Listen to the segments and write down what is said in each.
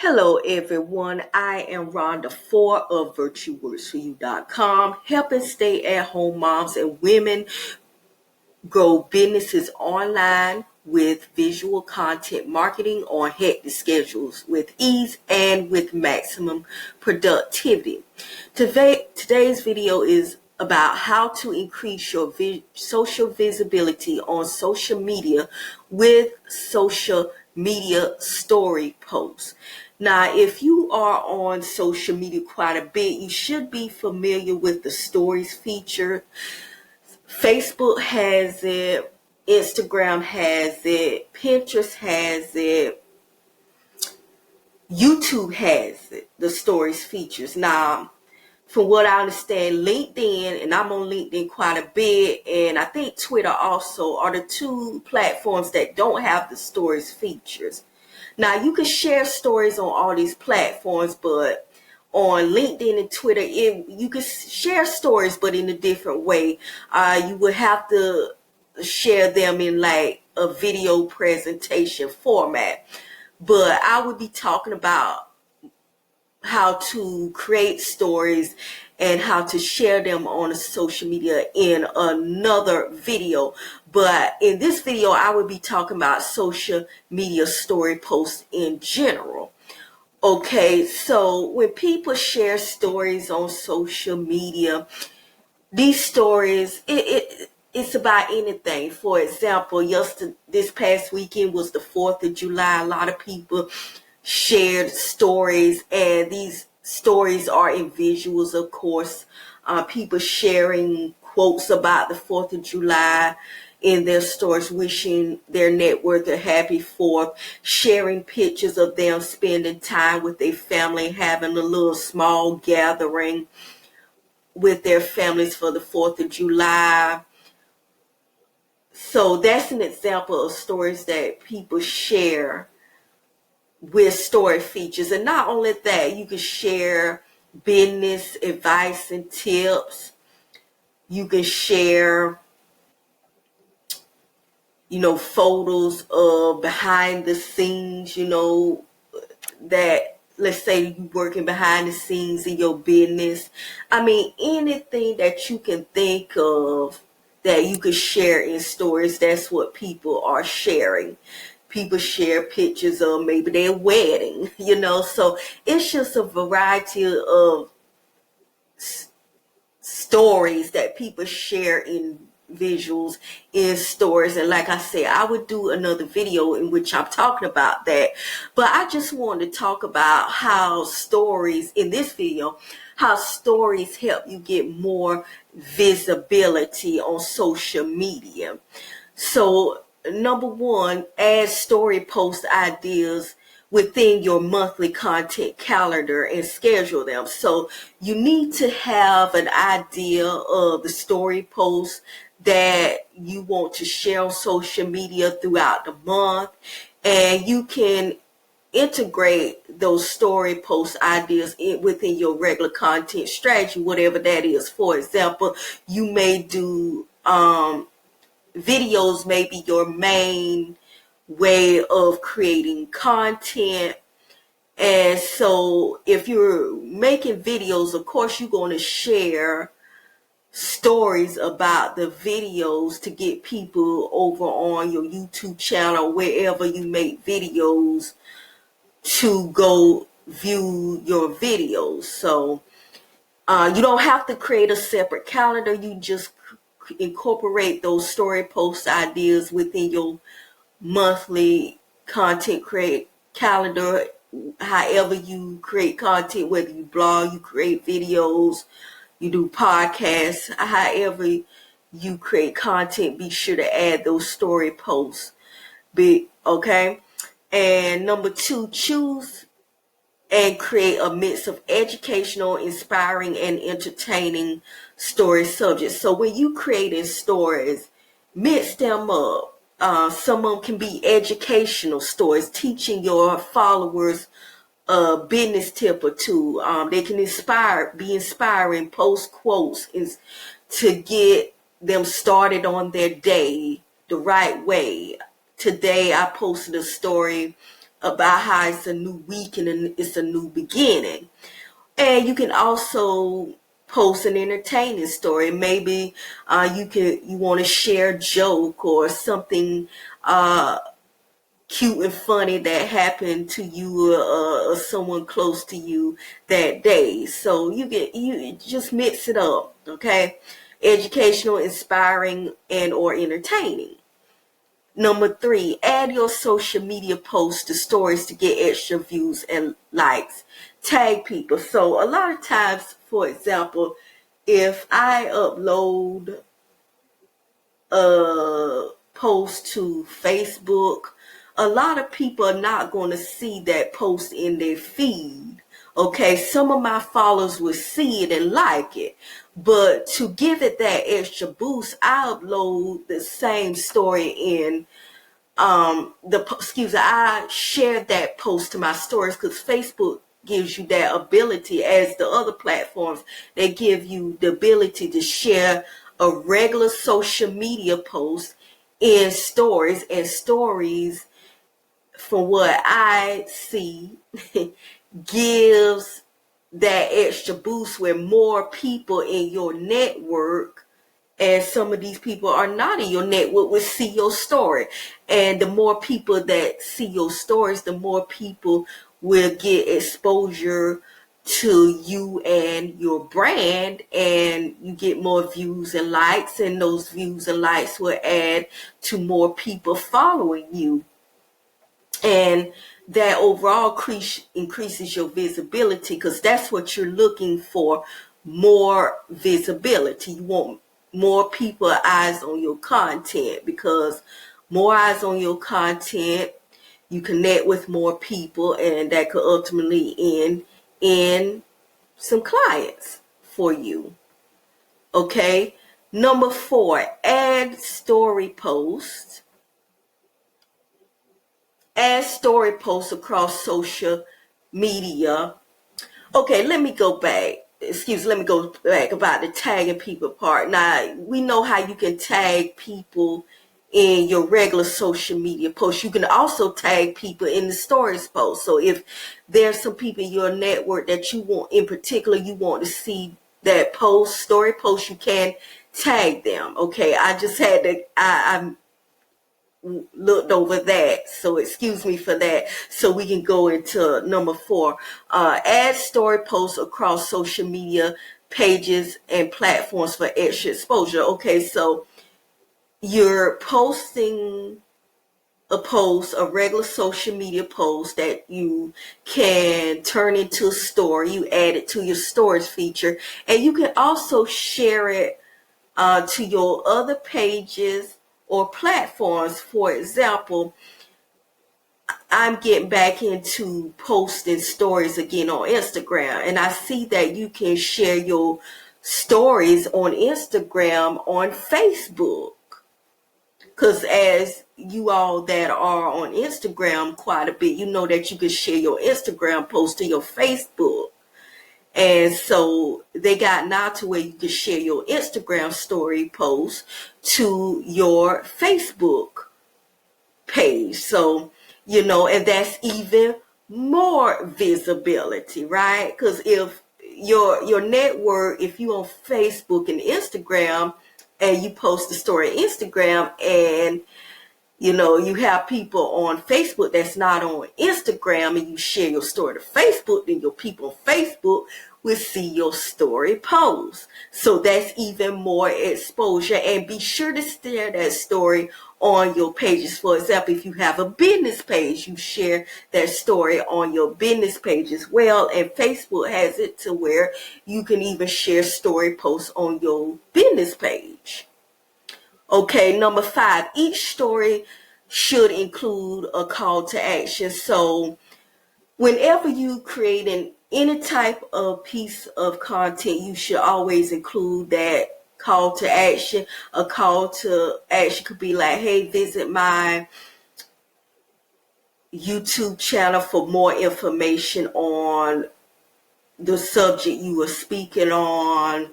Hello everyone, I am Rhonda Fore of virtueworksforyou.com, helping stay-at-home moms and women grow businesses online with visual content marketing on hectic schedules with ease and with maximum productivity. Today's video is about how to increase your social visibility on social media with social media story posts. Now, if you are on social media quite a bit, you should be familiar with the stories feature. Facebook has it, Instagram has it, Pinterest has it, YouTube has it, the stories features. Now, from what I understand, LinkedIn, and I'm on LinkedIn quite a bit, and I think Twitter also are the two platforms that don't have the stories features. Now, you can share stories on all these platforms, but on LinkedIn and Twitter, you can share stories, but in a different way. You would have to share them in like a video presentation format. But I would be talking about how to create stories and how to share them on social media in another video. But in this video, I would be talking about social media story posts in general. Okay, so when people share stories on social media, these stories, it's about anything. For example, this past weekend was the 4th of July. A lot of people shared stories, and these stories are in visuals, of course. People sharing quotes about the 4th of July in their stories, wishing their network a happy 4th, sharing pictures of them spending time with their family, having a little small gathering with their families for the 4th of July. So that's an example of stories that people share with story features. And not only that, you can share business advice and tips. You can share, photos of behind the scenes, that, let's say you working behind the scenes in your business. I mean, anything that you can think of that you could share in stories, that's what people are sharing. People share pictures of maybe their wedding, so it's just a variety of stories that people share in visuals in stories. And like I said, I would do another video in which I'm talking about that, but I just wanted to talk about how stories in this video, how stories help you get more visibility on social media. So number one, add story post ideas within your monthly content calendar and schedule them. So you need to have an idea of the story posts that you want to share on social media throughout the month, and you can integrate those story post ideas within your regular content strategy, whatever that is. For example, you may do videos may be your main way of creating content. And so if you're making videos, of course, you're going to share stories about the videos to get people over on your YouTube channel, wherever you make videos, to go view your videos. So you don't have to create a separate calendar. You just incorporate those story post ideas within your monthly content create calendar. However you create content, whether you blog, you create videos, you do podcasts, however you create content, be sure to add those story posts. Okay. And number two, choose and create a mix of educational, inspiring, and entertaining story subjects. So when you creating stories, mix them up. Some of them can be educational stories, teaching your followers a business tip or two. They can be inspiring, post quotes to get them started on their day the right way. Today I posted a story about how it's a new week and it's a new beginning. And you can also post an entertaining story. Maybe you want to share a joke or something cute and funny that happened to you or someone close to you that day. So you just mix it up, okay? Educational, inspiring, and or entertaining. Number 3, add your social media posts to stories to get extra views and likes. Tag people. So a lot of times, for example, if I upload a post to Facebook, a lot of people are not going to see that post in their feed. Okay, some of my followers will see it and like it, but to give it that extra boost, I upload the same story in I share that post to my stories, because Facebook gives you that ability, as the other platforms, they give you the ability to share a regular social media post in stories, and stories, from what I see, gives that extra boost where more people in your network, and some of these people are not in your network, will see your story. And the more people that see your stories, the more people will get exposure to you and your brand, and you get more views and likes, and those views and likes will add to more people following you. And that overall increases your visibility, because that's what you're looking for, more visibility. You want more people eyes on your content, because more eyes on your content, you connect with more people, and that could ultimately end in some clients for you. Okay. Number 4, add story posts. Add story posts across social media. Okay, let me go back about the tagging people part. Now, we know how you can tag people in your regular social media posts. You can also tag people in the stories post. So if there's some people in your network that you want, in particular, you want to see that story post, you can tag them. Okay, I just had to, I looked over that, so excuse me for that. So we can go into number 4. Add story posts across social media pages and platforms for extra exposure. Okay, so you're posting a regular social media post that you can turn into a story. You add it to your stories feature, and you can also share it to your other pages or platforms. For example, I'm getting back into posting stories again on Instagram, and I see that you can share your stories on Instagram on Facebook. Because as you all that are on Instagram quite a bit, you know that you can share your Instagram post to your Facebook. And so they got now to where you can share your Instagram story post to your Facebook page. So, and that's even more visibility, right? Because if your network, if you on Facebook and Instagram and you post a story on Instagram, and you have people on Facebook that's not on Instagram, and you share your story to Facebook, then your people on Facebook will see your story post. So that's even more exposure. And be sure to share that story on your pages. For example, if you have a business page, you share that story on your business page as well. And Facebook has it to where you can even share story posts on your business page. Okay, number 5, each story should include a call to action. So whenever you create any type of piece of content, you should always include that call to action. A call to action could be like, hey, visit my YouTube channel for more information on the subject you were speaking on.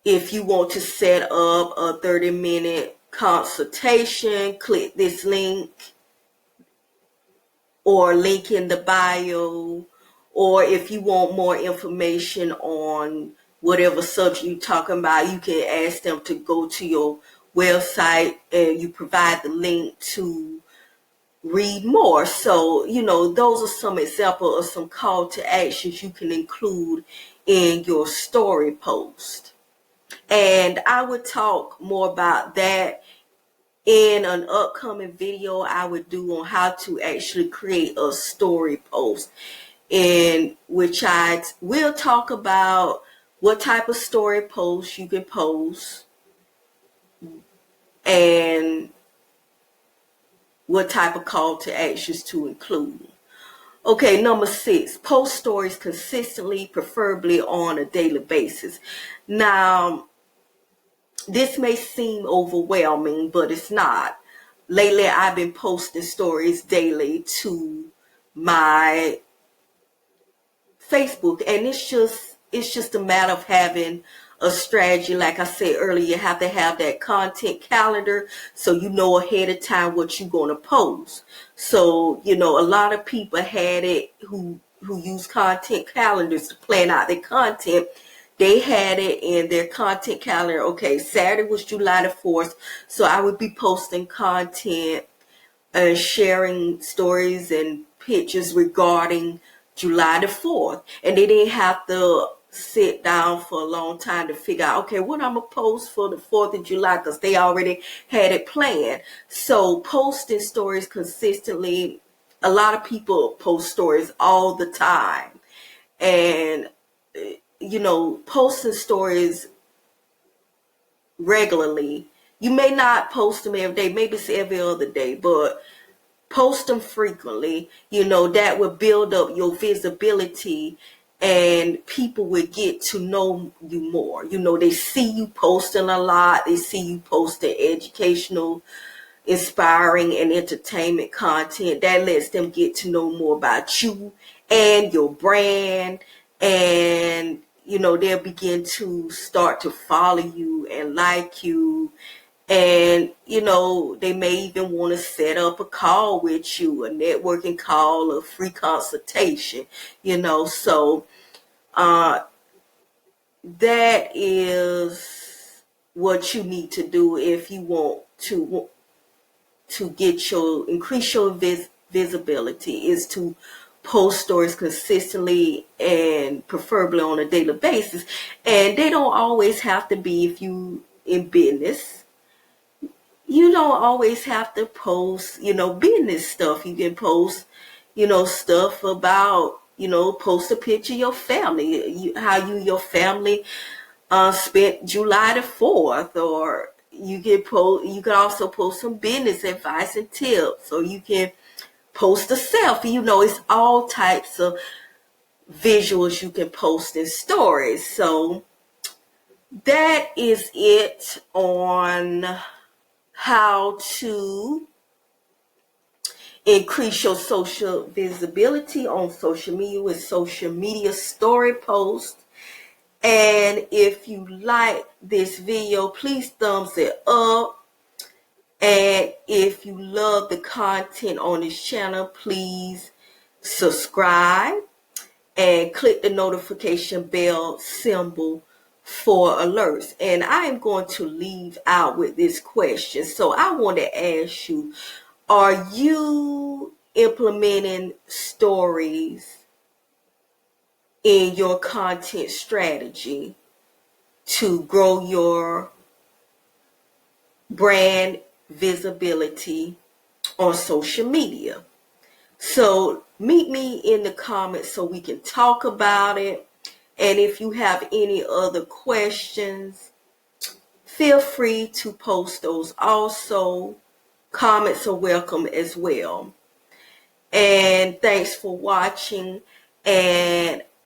If you want to set up a 30-minute consultation, click this link or link in the bio. Or if you want more information on whatever subject you're talking about, you can ask them to go to your website and you provide the link to read more. So, those are some examples of some call to actions you can include in your story post. And I would talk more about that in an upcoming video I would do on how to actually create a story post, in which I will talk about what type of story post you can post and what type of call to actions to include. Okay, number 6, post stories consistently, preferably on a daily basis. Now, this may seem overwhelming, but it's not. Lately, I've been posting stories daily to my Facebook, and it's just a matter of having a strategy. Like I said earlier, you have to have that content calendar so you know ahead of time what you're going to post. So, a lot of people had it who use content calendars to plan out their content. They had it in their content calendar. Okay, Saturday was July the 4th, so I would be posting content and sharing stories and pictures regarding July the 4th. And they didn't have to sit down for a long time to figure out, okay, what I'm going to post for the 4th of July, because they already had it planned. So posting stories consistently, a lot of people post stories all the time. And, posting stories regularly, you may not post them every day, maybe it's every other day, but post them frequently. That will build up your visibility and people will get to know you more. They see you posting a lot. They see you posting educational, inspiring, and entertainment content. That lets them get to know more about you and your brand. And, they'll begin to start to follow you and like you. And, they may even want to set up a call with you, a networking call, a free consultation, So that is what you need to do if you want to increase your visibility, is to post stories consistently and preferably on a daily basis. And they don't always have to be, if you in business, you don't always have to post, business stuff. You can post, stuff about, post a picture of your family, how you, your family spent July the 4th, or you can also post some business advice and tips, or you can post a selfie. It's all types of visuals you can post in stories. So that is it on how to increase your social visibility on social media with social media story posts. And if you like this video, please thumbs it up. And if you love the content on this channel, please subscribe and click the notification bell symbol for alerts. And I am going to leave out with this question. So I want to ask you, are you implementing stories in your content strategy to grow your brand visibility on social media? So meet me in the comments so we can talk about it. And if you have any other questions, feel free to post those also. Comments are welcome as well. And thanks for watching. And